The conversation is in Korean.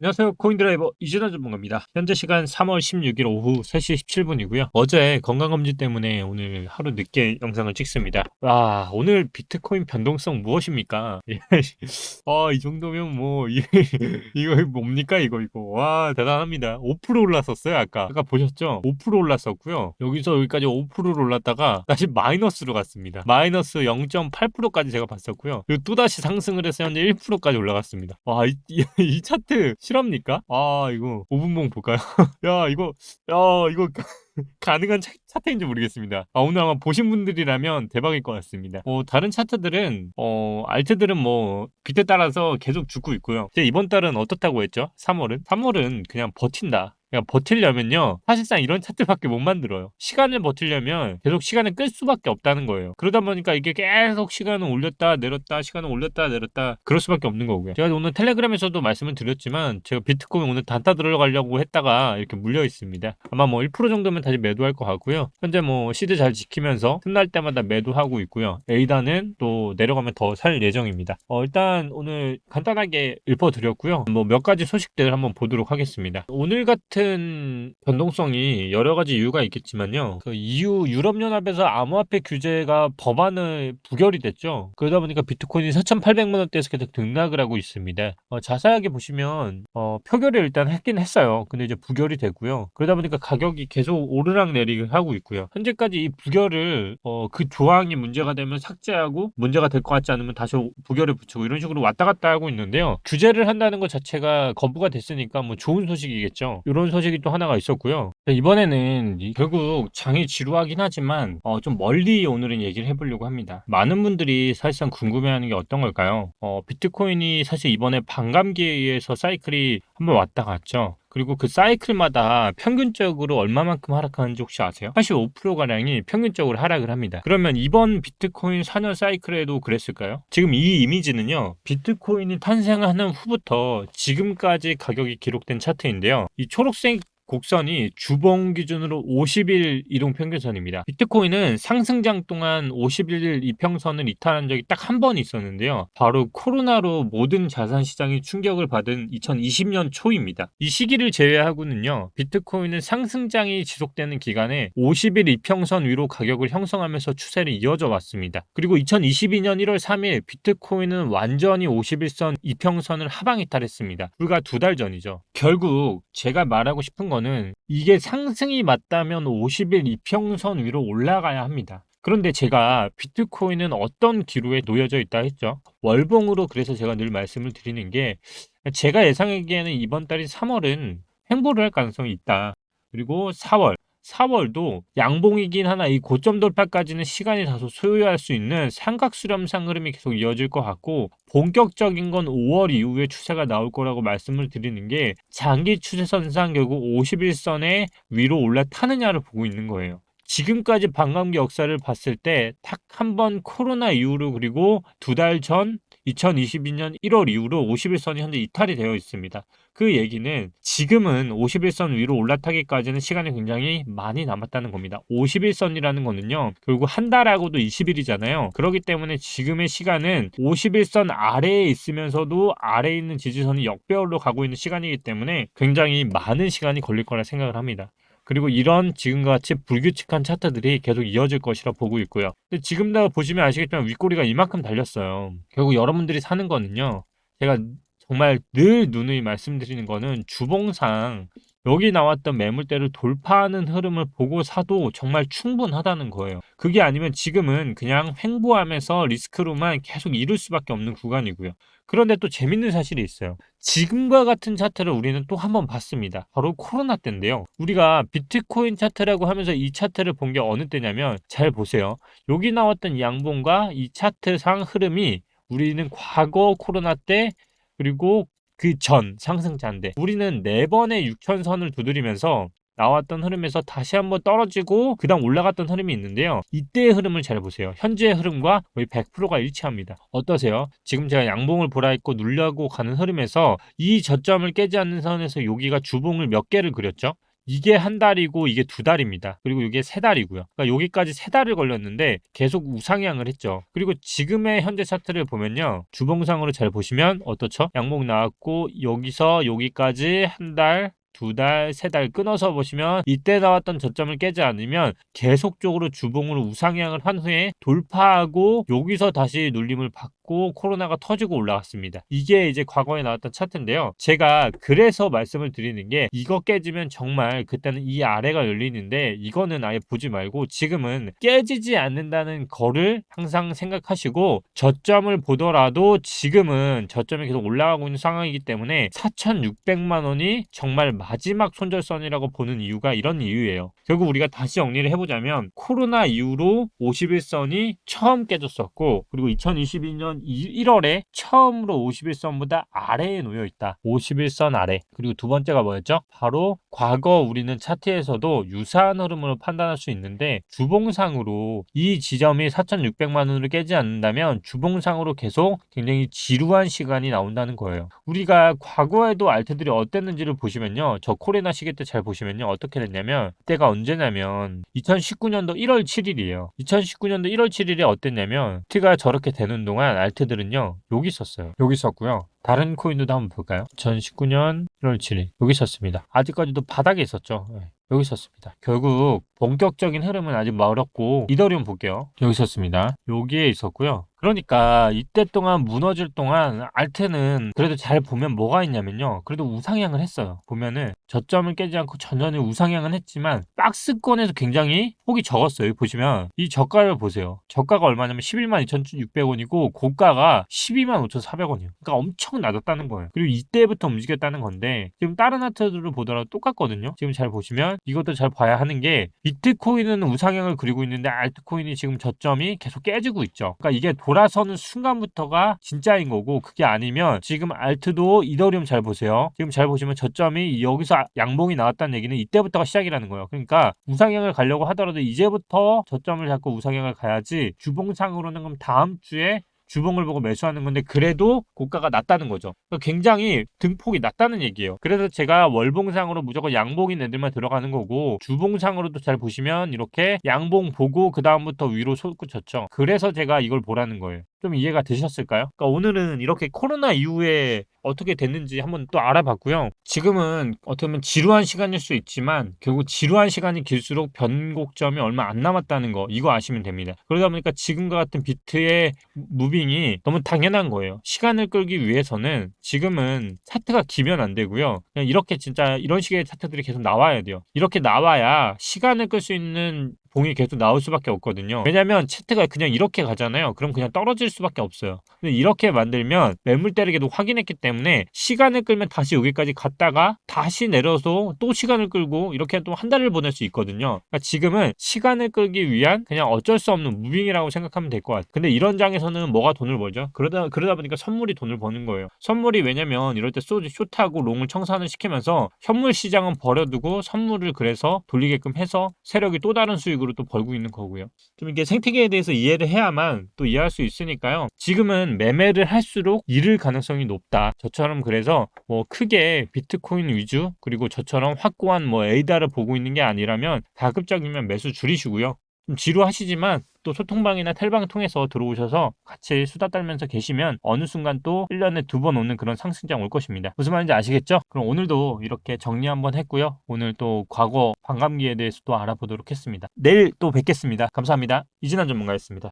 안녕하세요. 코인드라이버 이준호 전문가입니다. 현재 시간 3월 16일 오후 3시 17분이고요. 어제 건강검진 때문에 오늘 하루 늦게 영상을 찍습니다. 오늘 비트코인 변동성 무엇입니까? 이 정도면 뭐, 이거 뭡니까? 이거. 와, 대단합니다. 5% 올랐었어요, 아까 보셨죠? 5% 올랐었고요. 여기서 여기까지 5%를 올랐다가 다시 마이너스로 갔습니다. 마이너스 0.8%까지 제가 봤었고요. 그리고 또다시 상승을 해서 현재 1%까지 올라갔습니다. 이 차트 실합니까? 이거 5분봉 볼까요? 이거 가능한 차트인지 모르겠습니다. 오늘 아마 보신 분들이라면 대박일 것 같습니다. 다른 차트들은, 알트들은 뭐, 빛에 따라서 계속 죽고 있고요. 이제 이번 달은 어떻다고 했죠? 3월은? 3월은 그냥 버틴다. 그냥 버틸려면요, 사실상 이런 차트밖에 못 만들어요. 시간을 버틸려면 계속 시간을 끌 수밖에 없다는 거예요. 그러다 보니까 이게 계속 시간을 올렸다 내렸다 시간을 올렸다 내렸다 그럴 수밖에 없는 거고요. 제가 오늘 텔레그램에서도 말씀을 드렸지만 제가 비트코인 오늘 단타 들어가려고 했다가 이렇게 물려 있습니다. 아마 뭐 1% 정도면 다시 매도할 것 같고요. 현재 뭐 시드 잘 지키면서 틈날 때마다 매도하고 있고요. A단은 또 내려가면 더 살 예정입니다. 일단 오늘 간단하게 읊어드렸고요. 뭐 몇 가지 소식들을 한번 보도록 하겠습니다. 오늘 같은 변동성이 여러 가지 이유가 있겠지만요. 그 EU 유럽연합에서 암호화폐 규제가 법안을 부결이 됐죠. 그러다 보니까 비트코인이 4,800만 원대에서 계속 등락을 하고 있습니다. 자세하게 보시면 표결을 일단 했긴 했어요. 근데 이제 부결이 되고요. 그러다 보니까 가격이 계속 오르락내리락 하고 있고요. 현재까지 이 부결을 그 조항이 문제가 되면 삭제하고 문제가 될 것 같지 않으면 다시 부결을 붙이고 이런 식으로 왔다 갔다 하고 있는데요. 규제를 한다는 것 자체가 거부가 됐으니까 뭐 좋은 소식이겠죠. 이런 소식이 또 하나가 있었고요. 이번에는 결국 장이 지루하긴 하지만 좀 멀리 오늘은 얘기를 해보려고 합니다. 많은 분들이 사실상 궁금해하는 게 어떤 걸까요? 비트코인이 사실 이번에 반감기에 의해서 사이클이 한번 왔다 갔죠. 그리고 그 사이클마다 평균적으로 얼마만큼 하락하는지 혹시 아세요? 85%가량이 평균적으로 하락을 합니다. 그러면 이번 비트코인 4년 사이클에도 그랬을까요? 지금 이 이미지는요, 비트코인이 탄생하는 후부터 지금까지 가격이 기록된 차트인데요. 이 초록색 곡선이 주봉 기준으로 50일 이동 평균선입니다. 비트코인은 상승장 동안 51일 이평선을 이탈한 적이 딱 한 번 있었는데요. 바로 코로나로 모든 자산 시장이 충격을 받은 2020년 초입니다. 이 시기를 제외하고는요, 비트코인은 상승장이 지속되는 기간에 50일 이평선 위로 가격을 형성하면서 추세를 이어져 왔습니다. 그리고 2022년 1월 3일 비트코인은 완전히 51선 이평선을 하방 이탈했습니다. 불과 2달 전이죠. 결국 제가 말하고 싶은 거는 이게 상승이 맞다면 50일 이평선 위로 올라가야 합니다. 그런데 제가 비트코인은 어떤 기로에 놓여져 있다 했죠? 월봉으로. 그래서 제가 늘 말씀을 드리는 게, 제가 예상하기에는 이번 달인 3월은 횡보를 할 가능성이 있다. 그리고 4월도 양봉이긴 하나 이 고점 돌파까지는 시간이 다소 소요할 수 있는 삼각수렴상 흐름이 계속 이어질 것 같고, 본격적인 건 5월 이후에 추세가 나올 거라고 말씀을 드리는 게, 장기 추세선상 결국 51선의 위로 올라타느냐를 보고 있는 거예요. 지금까지 반감기 역사를 봤을 때 딱 한 번 코로나 이후로, 그리고 2달 전 2022년 1월 이후로 51선이 현재 이탈이 되어 있습니다. 그 얘기는 지금은 51선 위로 올라타기까지는 시간이 굉장히 많이 남았다는 겁니다. 51선이라는 거는요, 결국 한 달하고도 20일이잖아요. 그렇기 때문에 지금의 시간은 51선 아래에 있으면서도 아래에 있는 지지선이 역배열로 가고 있는 시간이기 때문에 굉장히 많은 시간이 걸릴 거라 생각을 합니다. 그리고 이런 지금과 같이 불규칙한 차트들이 계속 이어질 것이라 보고 있고요. 근데 지금도 보시면 아시겠지만 윗꼬리가 이만큼 달렸어요. 결국 여러분들이 사는 거는요, 제가 정말 늘 누누이 말씀드리는 거는 주봉상 여기 나왔던 매물대를 돌파하는 흐름을 보고 사도 정말 충분하다는 거예요. 그게 아니면 지금은 그냥 횡보하면서 리스크로만 계속 이룰 수밖에 없는 구간이고요. 그런데 또 재밌는 사실이 있어요. 지금과 같은 차트를 우리는 또 한 번 봤습니다. 바로 코로나 때인데요. 우리가 비트코인 차트라고 하면서 이 차트를 본 게 어느 때냐면, 잘 보세요. 여기 나왔던 양봉과 이 차트상 흐름이 우리는 과거 코로나 때, 그리고 그 전 상승자인데, 우리는 4번의 6천선을 두드리면서 나왔던 흐름에서 다시 한번 떨어지고 그 다음 올라갔던 흐름이 있는데요. 이때의 흐름을 잘 보세요. 현재의 흐름과 거의 100%가 일치합니다. 어떠세요? 지금 제가 양봉을 보라 했고 누르고 가는 흐름에서 이 저점을 깨지 않는 선에서 여기가 주봉을 몇 개를 그렸죠? 이게 한 달이고 이게 두 달입니다. 그리고 이게 세 달이고요. 그러니까 여기까지 세 달을 걸렸는데 계속 우상향을 했죠. 그리고 지금의 현재 차트를 보면요. 주봉상으로 잘 보시면 어떻죠? 양봉 나왔고 여기서 여기까지 한 달, 두 달, 세 달 끊어서 보시면 이때 나왔던 저점을 깨지 않으면 계속적으로 주봉으로 우상향을 한 후에 돌파하고 여기서 다시 눌림을 받고 코로나가 터지고 올라갔습니다. 이게 이제 과거에 나왔던 차트인데요. 제가 그래서 말씀을 드리는 게 이거 깨지면 정말 그때는 이 아래가 열리는데 이거는 아예 보지 말고 지금은 깨지지 않는다는 거를 항상 생각하시고 저점을 보더라도 지금은 저점이 계속 올라가고 있는 상황이기 때문에 4,600만 원이 정말 마지막 손절선이라고 보는 이유가 이런 이유예요. 결국 우리가 다시 정리를 해보자면 코로나 이후로 51선이 처음 깨졌었고 그리고 2022년 1월에 처음으로 51선보다 아래에 놓여 있다. 51선 아래. 그리고 두 번째가 뭐였죠? 바로 과거 우리는 차트에서도 유사한 흐름으로 판단할 수 있는데 주봉상으로 이 지점이 4,600만 원으로 깨지 않는다면 주봉상으로 계속 굉장히 지루한 시간이 나온다는 거예요. 우리가 과거에도 알트들이 어땠는지를 보시면요. 저 코로나 시기 때 잘 보시면요. 어떻게 됐냐면 그때가 언제냐면 2019년도 1월 7일이에요. 2019년도 1월 7일에 어땠냐면 트가 저렇게 되는 동안 알트들은요. 여기 있었어요. 여기 있었고요. 다른 코인도 한번 볼까요? 2019년 1월 7일 여기 있었습니다. 아직까지도 바닥에 있었죠. 네, 여기 있었습니다. 결국 본격적인 흐름은 아직 어렵고 이더리움 볼게요. 여기 있었습니다. 여기에 있었고요. 그러니까 이때 동안 무너질 동안 알트는 그래도 잘 보면 뭐가 있냐면요. 그래도 우상향을 했어요. 보면은 저점을 깨지 않고 전전에 우상향은 했지만 박스권에서 굉장히 폭이 적었어요. 여기 보시면 이 저가를 보세요. 저가가 얼마냐면 11만 2,600원이고 고가가 12만 5,400원이에요. 그러니까 엄청 낮았다는 거예요. 그리고 이때부터 움직였다는 건데 지금 다른 아트들을 보더라도 똑같거든요. 지금 잘 보시면 이것도 잘 봐야 하는 게 비트코인은 우상향을 그리고 있는데 알트코인이 지금 저점이 계속 깨지고 있죠. 그러니까 이게 돌아서는 순간부터가 진짜인 거고 그게 아니면 지금 알트도 이더리움 잘 보세요. 지금 잘 보시면 저점이 여기서 양봉이 나왔다는 얘기는 이때부터가 시작이라는 거예요. 그러니까 우상향을 가려고 하더라도 이제부터 저점을 잡고 우상향을 가야지 주봉상으로는 그럼 다음 주에 주봉을 보고 매수하는 건데 그래도 고가가 낮다는 거죠. 그러니까 굉장히 등폭이 낮다는 얘기예요. 그래서 제가 월봉상으로 무조건 양봉인 애들만 들어가는 거고 주봉상으로도 잘 보시면 이렇게 양봉 보고 그 다음부터 위로 솟구쳤죠. 그래서 제가 이걸 보라는 거예요. 좀 이해가 되셨을까요? 그러니까 오늘은 이렇게 코로나 이후에 어떻게 됐는지 한번 또 알아봤고요. 지금은 어떻게 보면 지루한 시간일 수 있지만 결국 지루한 시간이 길수록 변곡점이 얼마 안 남았다는 거 이거 아시면 됩니다. 그러다 보니까 지금과 같은 비트의 무빙이 너무 당연한 거예요. 시간을 끌기 위해서는 지금은 차트가 기면 안 되고요. 그냥 이렇게 진짜 이런 식의 차트들이 계속 나와야 돼요. 이렇게 나와야 시간을 끌 수 있는 봉이 계속 나올 수밖에 없거든요. 왜냐면 차트가 그냥 이렇게 가잖아요. 그럼 그냥 떨어질 수밖에 없어요. 근데 이렇게 만들면 매물대를 계속 확인했기 때문에 시간을 끌면 다시 여기까지 갔다가 다시 내려서 또 시간을 끌고 이렇게 또 한 달을 보낼 수 있거든요. 그러니까 지금은 시간을 끌기 위한 그냥 어쩔 수 없는 무빙이라고 생각하면 될 것 같아요. 근데 이런 장에서는 뭐가 돈을 벌죠? 그러다 보니까 선물이 돈을 버는 거예요. 선물이 왜냐면 이럴 때 숏하고 롱을 청산을 시키면서 현물 시장은 버려두고 선물을 그래서 돌리게끔 해서 세력이 또 다른 수익으로 또 벌고 있는 거고요. 좀 이게 생태계에 대해서 이해를 해야만 또 이해할 수 있으니까요. 지금은 매매를 할수록 잃을 가능성이 높다. 저처럼 그래서 뭐 크게 비트코인 위주 그리고 저처럼 확고한 뭐 에이다를 보고 있는 게 아니라면 가급적이면 매수 줄이시고요. 좀 지루하시지만 또 소통방이나 텔방 통해서 들어오셔서 같이 수다 떨면서 계시면 어느 순간 또 1년에 2번 오는 그런 상승장 올 것입니다. 무슨 말인지 아시겠죠? 그럼 오늘도 이렇게 정리 한번 했고요. 오늘 또 과거 반감기에 대해서 또 알아보도록 했습니다. 내일 또 뵙겠습니다. 감사합니다. 이진환 전문가였습니다.